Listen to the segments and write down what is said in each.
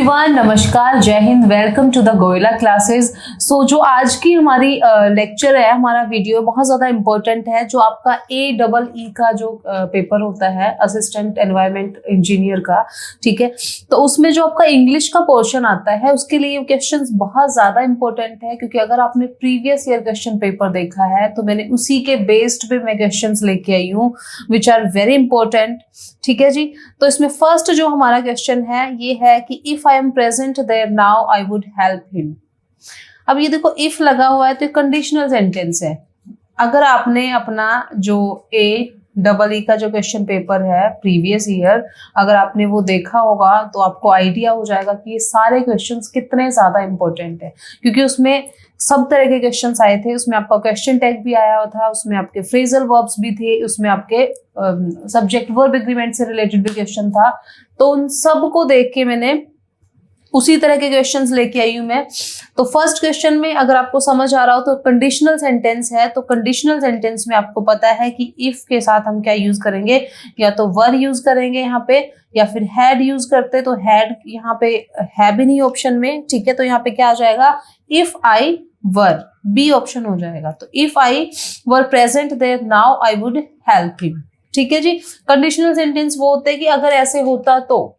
Everyone, नमस्कार, जय हिंद, welcome to the Goyla classes. So जो आज की हमारी लेक्चर है, हमारा वीडियो बहुत ज़्यादा इम्पोर्टेंट है। जो आपका AEE का जो पेपर होता है, असिस्टेंट एनवायरमेंट इंजीनियर का, ठीक है, तो उसमें जो आपका इंग्लिश का पोर्शन आता है, उसके लिए क्वेश्चंस बहुत ज़्यादा इंपॉर्टेंट है। क्योंकि अगर आपने प्रीवियस ईयर क्वेश्चन पेपर देखा है तो मैंने उसी के बेस्ड पे मैं क्वेश्चंस लेके आई हूँ, विच आर वेरी इंपॉर्टेंट। ठीक है जी। तो इसमें फर्स्ट जो हमारा क्वेश्चन है ये है कि if I am present there now I would help him. अब ये देखो, इफ लगा हुआ है तो कंडीशनल सेंटेंस है। अगर आपने अपना जो AEE का जो क्वेश्चन पेपर है प्रीवियस ईयर, अगर आपने वो देखा होगा तो आपको आइडिया हो जाएगा कि ये सारे क्वेश्चंस कितने ज्यादा इंपॉर्टेंट है। क्योंकि उसमें सब तरह के क्वेश्चंस आए थे। उसमें आपका क्वेश्चन टैग भी आया था, उसमें आपके फ्रेजल वर्ब्स भी थे, उसमें आपके सब्जेक्ट वर्ब एग्रीमेंट से रिलेटेड भी क्वेश्चन था। तो उन सब को देख के मैंने उसी तरह के क्वेश्चंस लेके आई हूं मैं। तो फर्स्ट क्वेश्चन में अगर आपको समझ आ रहा हो तो कंडीशनल सेंटेंस है। तो कंडीशनल सेंटेंस में आपको पता है कि इफ के साथ हम क्या यूज करेंगे, या तो वर यूज करेंगे यहाँ पे, या फिर हैड यूज करते तो हैड यहाँ पे है भी नहीं ऑप्शन में। ठीक है, तो यहाँ पे क्या आ जाएगा, if I were, B option हो जाएगा। तो if I were present there now I would help him. ठीक है जी। कंडीशनल सेंटेंस वो होते हैं कि अगर ऐसे होता तो।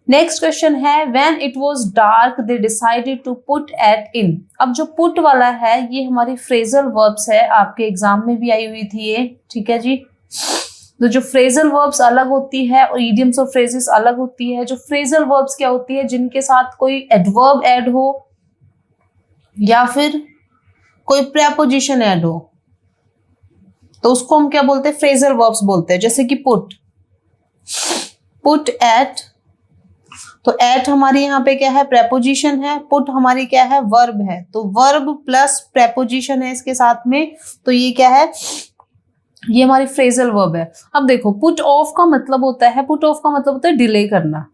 नेक्स्ट क्वेश्चन है when it was dark they decided to put at inn. अब जो पुट वाला है ये हमारी फ्रेजल वर्ब्स है, आपके एग्जाम में भी आई हुई थी ये। ठीक है जी। तो जो फ्रेजल वर्ब्स अलग होती है और इडियम्स और फ्रेजेस अलग होती है। जो फ्रेजल वर्ब्स क्या होती है, जिनके साथ कोई एडवर्ब ऐड हो या फिर कोई प्रेपोजिशन ऐड हो, तो उसको हम क्या बोलते हैं, फ्रेजल वर्ब्स बोलते हैं। जैसे कि पुट एट, तो एट हमारी यहाँ पे क्या है, प्रेपोजिशन है। पुट हमारी क्या है, वर्ब है। तो वर्ब प्लस प्रेपोजिशन है इसके साथ में, तो ये क्या है, ये हमारी फ्रेजल वर्ब है। अब देखो, पुट ऑफ का मतलब होता है, पुट ऑफ का मतलब होता है डिले करना।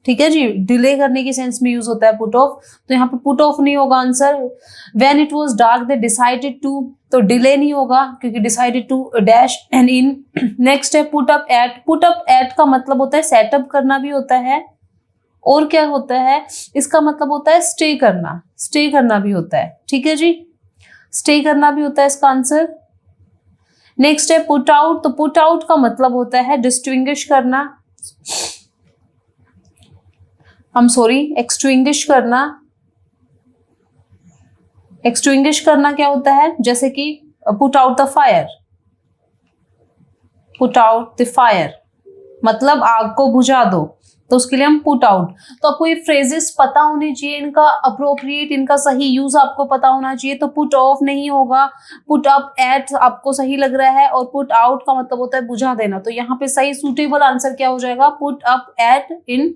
ठीक है जी, डिले करने की सेंस में यूज होता है पुट ऑफ। तो यहाँ पे पुट ऑफ नहीं होगा answer. When it was dark they decided to, तो डिले नहीं होगा क्योंकि decided to dash and inn. Next है put up at. Put up at का मतलब होता है सेटअप करना भी होता है, और क्या होता है, इसका मतलब होता है स्टे करना, स्टे करना भी होता है। ठीक है जी, स्टे करना भी होता है इसका आंसर। नेक्स्ट है पुट आउट। तो पुट आउट का मतलब होता है डिस्टिंग्विश करना, एक्सटिंग्विश करना। एक्सटिंग्विश करना क्या होता है, जैसे कि put out the fire, put out the fire मतलब आग को बुझा दो, तो उसके लिए हम पुट आउट। तो आपको ये फ्रेजेस पता होनी चाहिए, इनका अप्रोप्रिएट, इनका सही यूज आपको पता होना चाहिए। तो पुट ऑफ नहीं होगा, पुट अप एट आपको सही लग रहा है, और पुट आउट का मतलब होता है बुझा देना। तो यहाँ पे सही सूटेबल आंसर क्या हो जाएगा, put up at inn,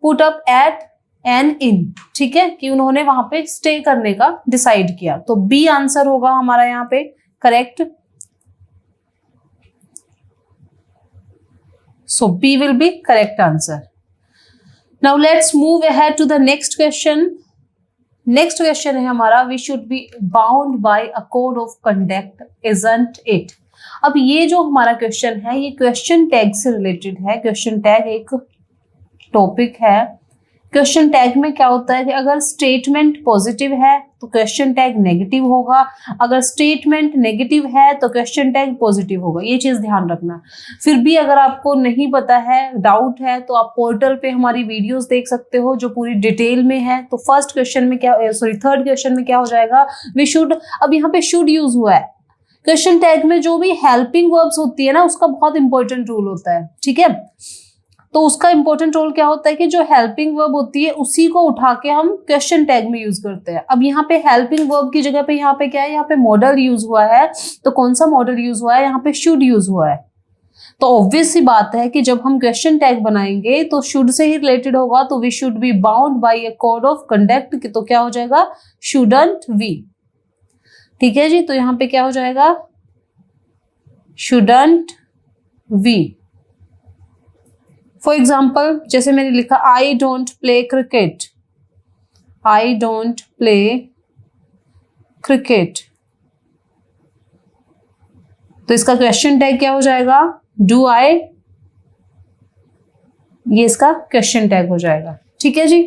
put up at an inn. ठीक है, कि उन्होंने वहां पे स्टे करने का डिसाइड किया। तो बी आंसर होगा हमारा यहाँ पे correct. So B will be correct answer. Now let's move ahead to the next question. Next question है हमारा, we should be bound by a code of conduct, isn't it? अब ये जो हमारा क्वेश्चन है ये क्वेश्चन टैग से related है। क्वेश्चन टैग एक टॉपिक है। क्वेश्चन टैग में क्या होता है कि अगर स्टेटमेंट पॉजिटिव है तो क्वेश्चन टैग नेगेटिव होगा, अगर स्टेटमेंट नेगेटिव है तो क्वेश्चन टैग पॉजिटिव होगा। ये चीज ध्यान रखना। फिर भी अगर आपको नहीं पता है, डाउट है, तो आप पोर्टल पे हमारी वीडियोस देख सकते हो जो पूरी डिटेल में है। तो फर्स्ट क्वेश्चन में क्या, थर्ड क्वेश्चन में क्या हो जाएगा, वी शुड। अब यहाँ पे शुड यूज हुआ है। क्वेश्चन टैग में जो भी हेल्पिंग वर्ब्स होती है ना, उसका बहुत इंपॉर्टेंट रोल होता है। ठीक है, तो उसका इंपॉर्टेंट रोल क्या होता है कि जो हेल्पिंग वर्ब होती है उसी को उठा के हम क्वेश्चन टैग में यूज करते हैं। अब यहाँ पे हेल्पिंग वर्ब की जगह पे यहाँ पे क्या है, यहाँ पे मॉडल यूज हुआ है। तो कौन सा मॉडल यूज हुआ है, यहाँ पे शुड यूज हुआ है। तो ऑब्वियस सी बात है कि जब हम क्वेश्चन टैग बनाएंगे तो शुड से ही रिलेटेड होगा। तो we should be bound by a code of conduct, तो क्या हो जाएगा, शुडंट वी। ठीक है जी, तो यहाँ पे क्या हो जाएगा, शुडंट वी। फॉर एग्जाम्पल, जैसे मैंने लिखा I don't play cricket, I don't play cricket, तो इसका क्वेश्चन टैग क्या हो जाएगा, डू आई ये इसका क्वेश्चन टैग हो जाएगा। ठीक है जी,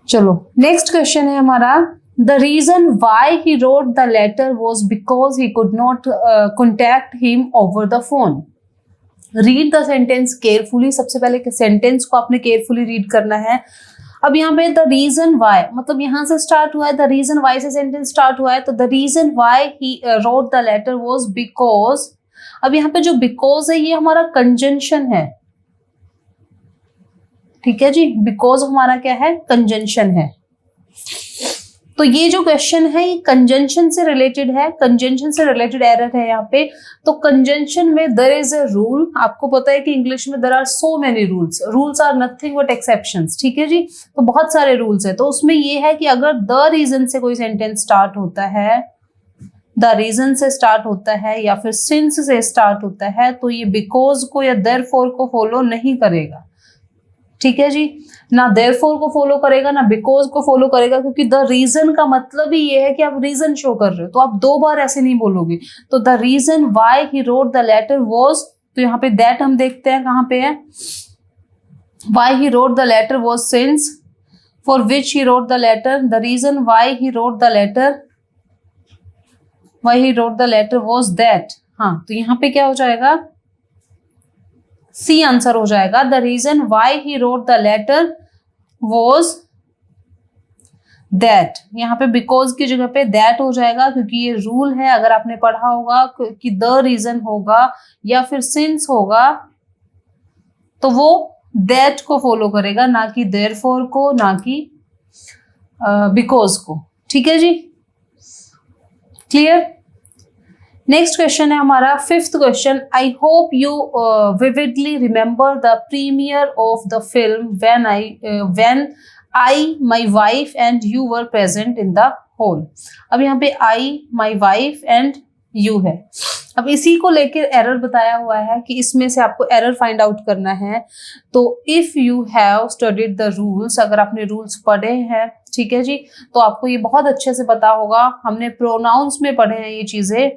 चलो नेक्स्ट क्वेश्चन है हमारा, the reason why he wrote the letter was because he could not contact him over the phone. Read the sentence carefully, सबसे पहले सेंटेंस को आपने केयरफुली रीड करना है। अब यहाँ पे द रीजन वाई, मतलब यहाँ से स्टार्ट हुआ है, द रीजन वाई से सेंटेंस स्टार्ट हुआ है, तो the reason why he wrote the letter was because. अब यहाँ पे जो बिकॉज है ये हमारा कंजंक्शन है। ठीक है जी, बिकॉज हमारा क्या है, कंजंक्शन है। तो ये जो क्वेश्चन है ये कंजंक्शन से रिलेटेड है, कंजंक्शन से रिलेटेड एरर है यहाँ पे। तो कंजंक्शन में देयर इज अ रूल, आपको पता है कि इंग्लिश में there are so many rules, rules are nothing but exceptions. ठीक है जी, तो बहुत सारे रूल्स है। तो उसमें ये है कि अगर द रीजन से कोई सेंटेंस स्टार्ट होता है, द रीजन से स्टार्ट होता है या फिर सिंस से स्टार्ट होता है, तो ये बिकॉज को या देयरफॉर को फॉलो नहीं करेगा। ठीक है जी, ना देयरफॉर को फॉलो करेगा ना बिकॉज को फॉलो करेगा, क्योंकि द रीजन का मतलब ही ये है कि आप रीजन शो कर रहे हो, तो आप दो बार ऐसे नहीं बोलोगे। तो the reason why he wrote the letter was, तो यहाँ पे दैट हम देखते हैं कहाँ पे है, why he wrote the letter was since for which he wrote the letter, the reason why he wrote the letter, why he wrote the letter was that. हाँ, तो यहाँ पे क्या हो जाएगा, सी आंसर हो जाएगा। The reason why he wrote the letter was that, यहाँ पे बिकॉज की जगह पे दैट हो जाएगा, क्योंकि ये रूल है। अगर आपने पढ़ा होगा कि द रीजन होगा या फिर सिंस होगा तो वो दैट को फॉलो करेगा, ना कि देयरफॉर को, ना कि बिकॉज को। ठीक है जी, क्लियर। नेक्स्ट क्वेश्चन है हमारा fifth question, I hope you vividly remember the premiere of the film when I my wife and you were present in the hall. अब यहाँ पे I, my wife and you है। अब इसी को लेकर एरर बताया हुआ है कि इसमें से आपको एरर फाइंड आउट करना है। तो if you have studied the rules, अगर आपने रूल्स पढ़े हैं, ठीक है जी, तो आपको ये बहुत अच्छे से पता होगा। हमने प्रोनाउंस में पढ़े हैं ये चीजें।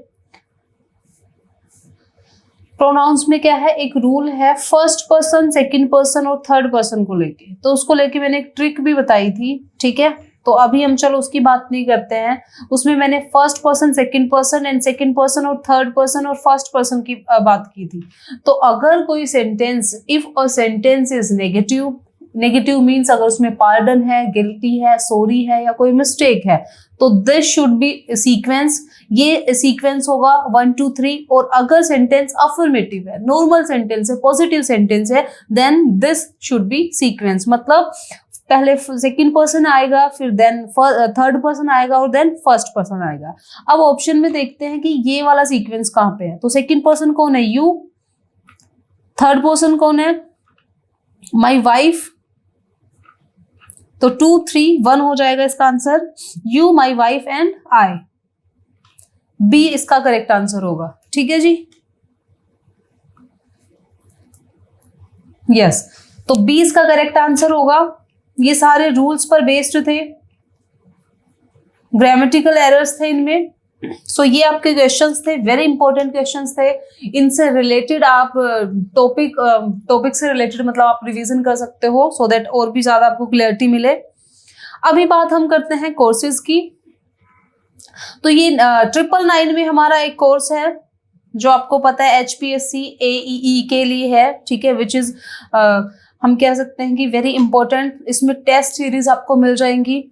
प्रोनाउंस में क्या है, एक रूल है फर्स्ट पर्सन, सेकंड पर्सन और थर्ड पर्सन को लेके, तो उसको लेके मैंने एक ट्रिक भी बताई थी। ठीक है, तो अभी हम चलो उसकी बात नहीं करते हैं। उसमें मैंने first person, second person and second person और थर्ड पर्सन और फर्स्ट पर्सन की बात की थी। तो अगर कोई sentence, if a sentence is negative, negative means अगर उसमें पार्डन है, गिल्टी है, सॉरी है या कोई मिस्टेक है, तो दिस शुड बी सीक्वेंस, ये सीक्वेंस होगा 1 2 3। और अगर सेंटेंस अफर्मेटिव है, नॉर्मल सेंटेंस है, पॉजिटिव सेंटेंस है, then this should be sequence. मतलब पहले सेकंड पर्सन आएगा, फिर देन थर्ड पर्सन आएगा और देन फर्स्ट पर्सन आएगा। अब ऑप्शन में देखते हैं कि ये वाला सीक्वेंस कहाँ पे है। तो सेकंड पर्सन कौन है, यू। थर्ड पर्सन कौन है, माई वाइफ। तो 2 3 1 हो जाएगा इसका answer, you, my wife and I. B इसका करेक्ट आंसर होगा। ठीक है जी, यस, तो बी इसका करेक्ट आंसर होगा। ये सारे रूल्स पर बेस्ड थे, ग्रामेटिकल एरर्स थे इनमें। सो ये आपके क्वेश्चंस थे, वेरी इंपॉर्टेंट क्वेश्चंस थे। इनसे रिलेटेड आप टॉपिक से रिलेटेड मतलब आप रिवीजन कर सकते हो, सो दैट और भी ज्यादा आपको क्लियरिटी मिले। अभी बात हम करते हैं कोर्सेज की। तो ये 999 में हमारा एक कोर्स है जो आपको पता है HPSC AEE के लिए है। ठीक है, विच इज हम कह सकते हैं कि वेरी इंपॉर्टेंट। इसमें टेस्ट सीरीज आपको मिल जाएंगी।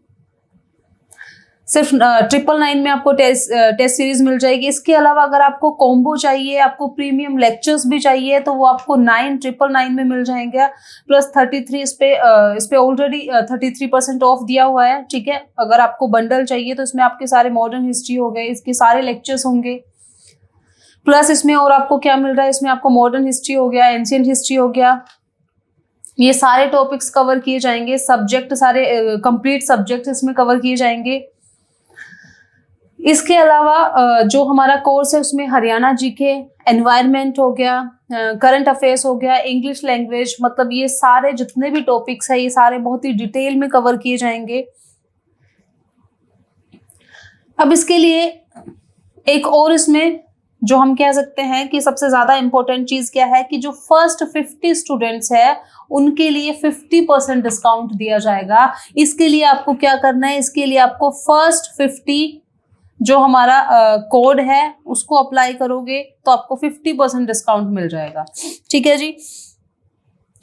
सिर्फ 999 में आपको टेस्ट सीरीज मिल जाएगी। इसके अलावा अगर आपको कॉम्बो चाहिए, आपको प्रीमियम लेक्चर्स भी चाहिए, तो वो आपको 999 में मिल जाएंगे। प्लस 33 इस पे ऑलरेडी 33% ऑफ दिया हुआ है। ठीक है, अगर आपको बंडल चाहिए तो इसमें आपके सारे मॉडर्न हिस्ट्री हो गए, इसके सारे लेक्चर्स होंगे। प्लस इसमें और आपको क्या मिल रहा है, इसमें आपको मॉडर्न हिस्ट्री हो गया, एंशिएंट हिस्ट्री हो गया, ये सारे टॉपिक्स कवर किए जाएंगे। सब्जेक्ट सारे कंप्लीट सब्जेक्ट इसमें कवर किए जाएंगे। इसके अलावा जो हमारा कोर्स है उसमें हरियाणा जीके, एनवायरनमेंट हो गया, करंट अफेयर्स हो गया, इंग्लिश लैंग्वेज, मतलब ये सारे जितने भी टॉपिक्स है ये सारे बहुत ही डिटेल में कवर किए जाएंगे। अब इसके लिए एक और इसमें जो हम कह सकते हैं कि सबसे ज्यादा इंपॉर्टेंट चीज क्या है कि जो फर्स्ट 50 स्टूडेंट्स है उनके लिए 50% डिस्काउंट दिया जाएगा। इसके लिए आपको क्या करना है, इसके लिए आपको फर्स्ट 50 जो हमारा कोड है उसको अप्लाई करोगे तो आपको 50% डिस्काउंट मिल जाएगा। ठीक है जी,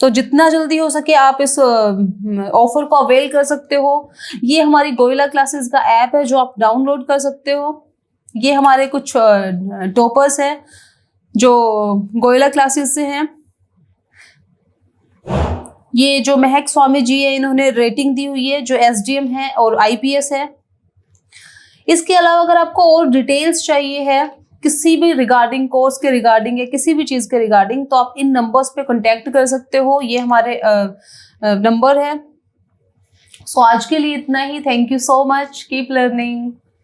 तो जितना जल्दी हो सके आप इस ऑफर को अवेल कर सकते हो। ये हमारी गोरिल्ला क्लासेस का ऐप है जो आप डाउनलोड कर सकते हो। ये हमारे कुछ टॉपर्स हैं जो गोरिल्ला क्लासेस से हैं। ये जो महक स्वामी जी है इन्होंने रेटिंग दी हुई है जो SDM है और IPS है। इसके अलावा अगर आपको और डिटेल्स चाहिए है किसी भी रिगार्डिंग कोर्स के रिगार्डिंग या किसी भी चीज के रिगार्डिंग तो आप इन नंबर्स पे कांटेक्ट कर सकते हो। ये हमारे नंबर है। सो आज के लिए इतना ही। Thank you so much. Keep learning.